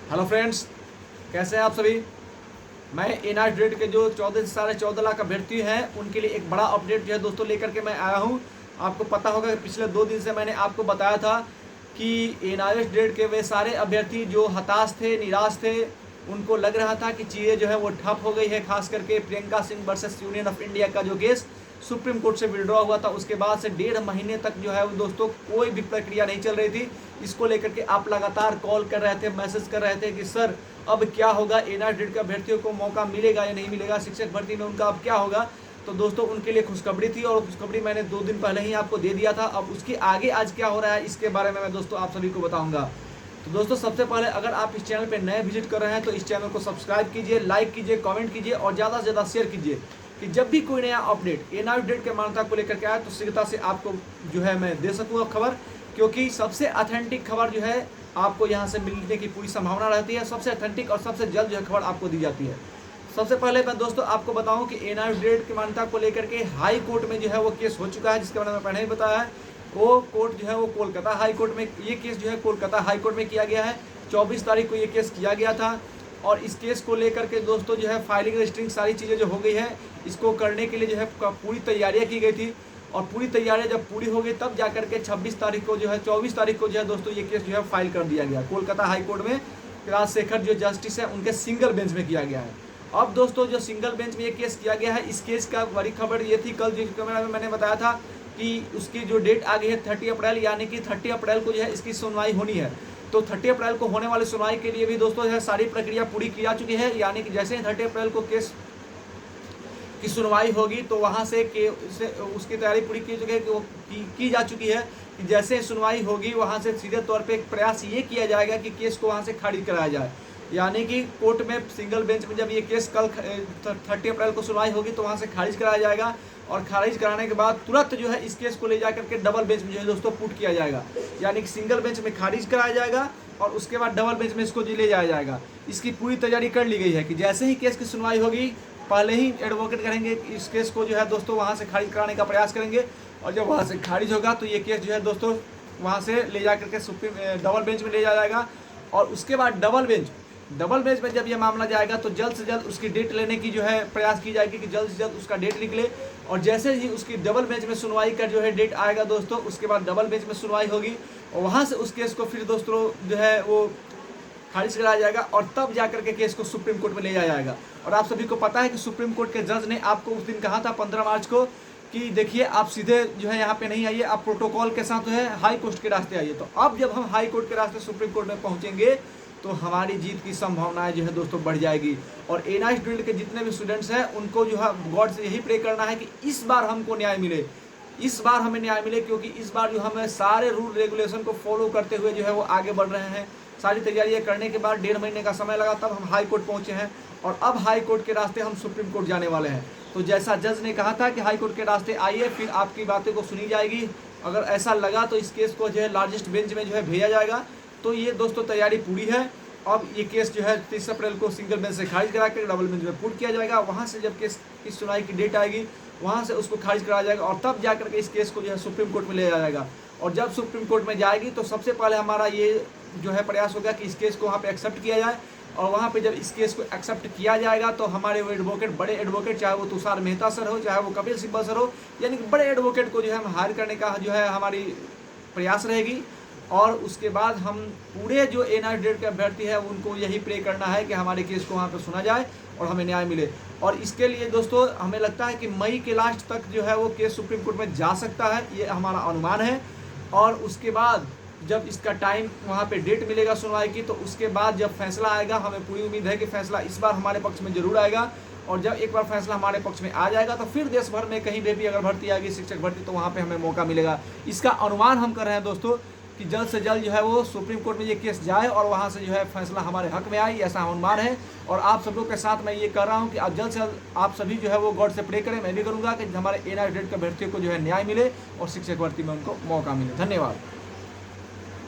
Hello friends, कैसे हैं आप सभी। मैं एनआर ग्रेड के जो 14 से 14.5 लाख अभ्यर्थी हैं उनके लिए एक बड़ा अपडेट जो है दोस्तों लेकर के मैं आया हूं। आपको पता होगा कि पिछले 2 दिन से मैंने आपको बताया था कि एनआरएस ग्रेड के वे सारे अभ्यर्थी जो हताश थे, निराश थे, उनको लग रहा था कि चीज़ें जो है वो ठप हो गई है। खास करके Priyanka Singh versus union of India का जो केस सुप्रीम कोर्ट से विड्रॉ हुआ था, उसके बाद से 1.5 महीने तक जो है वो दोस्तों कोई भी प्रक्रिया नहीं चल रही थी। इसको लेकर के आप लगातार कॉल कर रहे थे, मैसेज कर रहे थे कि सर अब क्या होगा, एनआर ग्रेड के अभ्यर्थियों को मौका मिलेगा या नहीं मिलेगा, शिक्षक भर्ती में उनका अब क्या होगा। तो दोस्तों उनके लिए खुशखबरी थी और खुशखबरी मैंने 2 दिन पहले ही आपको दे दिया था। अब उसके आगे आज क्या हो रहा है इसके बारे में मैं दोस्तों आप सभी को बताऊंगा। तो दोस्तों सबसे पहले अगर आप इस चैनल पे नए विजिट कर रहे हैं तो इस चैनल को सब्सक्राइब कीजिए, लाइक कीजिए, कमेंट कीजिए और ज़्यादा से ज़्यादा शेयर कीजिए कि जब भी कोई नया अपडेट एनआर ग्रेड के मान्यता को लेकर के आए तो शीघ्रता से आपको जो है मैं दे सकूँ खबर, क्योंकि सबसे ऑथेंटिक खबर जो है आपको यहाँ से मिलने की पूरी संभावना रहती है। सबसे ऑथेंटिक और सबसे जल्द जो है खबर आपको दी जाती है। सबसे पहले मैं दोस्तों आपको बताऊं कि एनआर ग्रेड की मान्यता को लेकर के हाई कोर्ट में जो है वो केस हो चुका है, जिसके बारे में पहले ही बताया है। वो कोर्ट जो है वो कोलकाता हाई कोर्ट में, ये केस जो है कोलकाता हाई कोर्ट में किया गया है। 24 तारीख को ये केस किया गया था और इस केस को लेकर के दोस्तों जो है फाइलिंग रजिस्टरिंग सारी चीज़ें जो हो गई है, इसको करने के लिए जो है पूरी तैयारियाँ की गई थी। और पूरी तैयारियां जब पूरी हो गई तब जाकर के 26 तारीख को जो है 24 तारीख को जो है दोस्तों ये केस जो है फाइल कर दिया गया कोलकाता हाई कोर्ट में। राजशेखर जो जस्टिस है उनके सिंगल बेंच में किया गया है। अब दोस्तों जो सिंगल बेंच में ये केस किया गया है, इस केस का बड़ी खबर ये थी, कल जो मैंने बताया था कि उसकी जो डेट आ गई है 30 अप्रैल, यानी कि 30 अप्रैल को जो है इसकी सुनवाई होनी है। तो 30 अप्रैल को होने वाली सुनवाई के लिए भी दोस्तों जो है सारी प्रक्रिया पूरी की जा चुकी है। यानी कि जैसे ही 30 अप्रैल को केस की सुनवाई होगी तो वहाँ से उसकी तैयारी पूरी की चुकी है कि वो की जा चुकी है कि जैसे सुनवाई होगी वहाँ से सीधे तौर पे एक प्रयास ये किया जाएगा कि केस को वहाँ से खारिज कराया जाए। यानी कि कोर्ट में सिंगल बेंच में जब ये केस कल 30 अप्रैल को सुनवाई होगी तो वहाँ से खारिज कराया जाएगा और खारिज कराने के बाद तुरंत जो है इस केस को ले जाकर के डबल बेंच में जो है दोस्तों पुट किया जाएगा। यानी कि सिंगल बेंच में खारिज कराया जाएगा और उसके बाद डबल बेंच में इसको ले जाया जाएगा। इसकी पूरी तैयारी कर ली गई है कि जैसे ही केस की सुनवाई होगी पहले ही एडवोकेट करेंगे इस केस को जो है दोस्तों वहाँ से खारिज कराने का प्रयास करेंगे और जब वहाँ से खारिज होगा तो ये केस जो है दोस्तों वहाँ से ले जा करके डबल बेंच में ले जाया जाएगा। और उसके बाद डबल बेंच में जब ये मामला जाएगा तो जल्द से जल्द उसकी डेट लेने की जो है प्रयास की जाएगी कि जल्द से जल्द उसका डेट निकले। और जैसे ही उसकी डबल बेंच में सुनवाई का जो है डेट आएगा दोस्तों, उसके बाद डबल बेंच में सुनवाई होगी और वहाँ से उस केस को फिर दोस्तों जो है वो खारिज कराया जाएगा और तब जाकर के केस को सुप्रीम कोर्ट में ले जाया जाएगा। और आप सभी को पता है कि सुप्रीम कोर्ट के जज ने आपको उस दिन कहा था 15 मार्च को कि देखिए आप सीधे जो है यहाँ पे नहीं आइए, आप प्रोटोकॉल के साथ जो है हाई कोर्ट के रास्ते आइए। तो अब जब हम हाई कोर्ट के रास्ते सुप्रीम कोर्ट में पहुँचेंगे तो हमारी जीत की संभावनाएं जो है दोस्तों बढ़ जाएगी। और एनआर ग्रेड के जितने भी स्टूडेंट्स हैं उनको जो है गॉड से यही प्रे करना है कि इस बार हमको न्याय मिले, इस बार हमें न्याय मिले, क्योंकि इस बार जो हमें सारे रूल रेगुलेशन को फॉलो करते हुए जो है वो आगे बढ़ रहे हैं। सारी तैयारियां करने के बाद 1.5 महीने का समय लगा तब हम हाई कोर्ट पहुंचे हैं और अब हाई कोर्ट के रास्ते हम सुप्रीम कोर्ट जाने वाले हैं। तो जैसा जज ने कहा था कि हाई कोर्ट के रास्ते आइए, फिर आपकी बातें को सुनी जाएगी। अगर ऐसा लगा तो इस केस को जो है लार्जेस्ट बेंच में जो है भेजा जाएगा। तो ये दोस्तों तैयारी पूरी है। अब ये केस जो है 30 अप्रैल को सिंगल बेंच से खारिज करा कर डबल बेंच में पुट किया जाएगा। वहाँ से जब केस की सुनवाई की डेट आएगी वहाँ से उसको खारिज कराया जाएगा और तब जाकर के इस केस को जो है सुप्रीम कोर्ट में ले जाया जाएगा। और जब सुप्रीम कोर्ट में जाएगी तो सबसे पहले हमारा ये जो है प्रयास होगा कि इस केस को वहाँ पे एक्सेप्ट किया जाए। और वहाँ पे जब इस केस को एक्सेप्ट किया जाएगा तो हमारे वो एडवोकेट, बड़े एडवोकेट, चाहे वो तुषार मेहता सर हो, चाहे वो कपिल सिब्बल सर हो, यानी कि बड़े एडवोकेट को जो है हम हायर करने का जो है हमारी प्रयास रहेगी। और उसके बाद हम पूरे जो एनआर ग्रेड के अभ्यर्थी है उनको यही प्रे करना है कि हमारे केस को वहाँ पे सुना जाए और हमें न्याय मिले। और इसके लिए दोस्तों हमें लगता है कि मई के लास्ट तक जो है वो केस सुप्रीम कोर्ट में जा सकता है, ये हमारा अनुमान है। और उसके बाद जब इसका टाइम वहाँ पे डेट मिलेगा सुनवाई की तो उसके बाद जब फैसला आएगा, हमें पूरी उम्मीद है कि फैसला इस बार हमारे पक्ष में जरूर आएगा। और जब एक बार फैसला हमारे पक्ष में आ जाएगा तो फिर देश भर में कहीं भी अगर भर्ती आएगी शिक्षक भर्ती तो वहाँ पे हमें मौका मिलेगा। इसका अनुमान हम कर रहे हैं दोस्तों कि जल्द से जल्द जो है वो सुप्रीम कोर्ट में ये केस जाए और वहाँ से जो है फैसला हमारे हक में आए, ऐसा अनुमान है। और आप सब लोग के साथ मैं ये कर रहा हूँ कि आप जल्द से जल्द आप सभी जो है वो गॉड से प्रे करें। मैं भी करूँगा कि हमारे एनआर ग्रेड के अभ्यर्थियों को जो है न्याय मिले और शिक्षक भर्ती में उनको मौका मिले। धन्यवाद।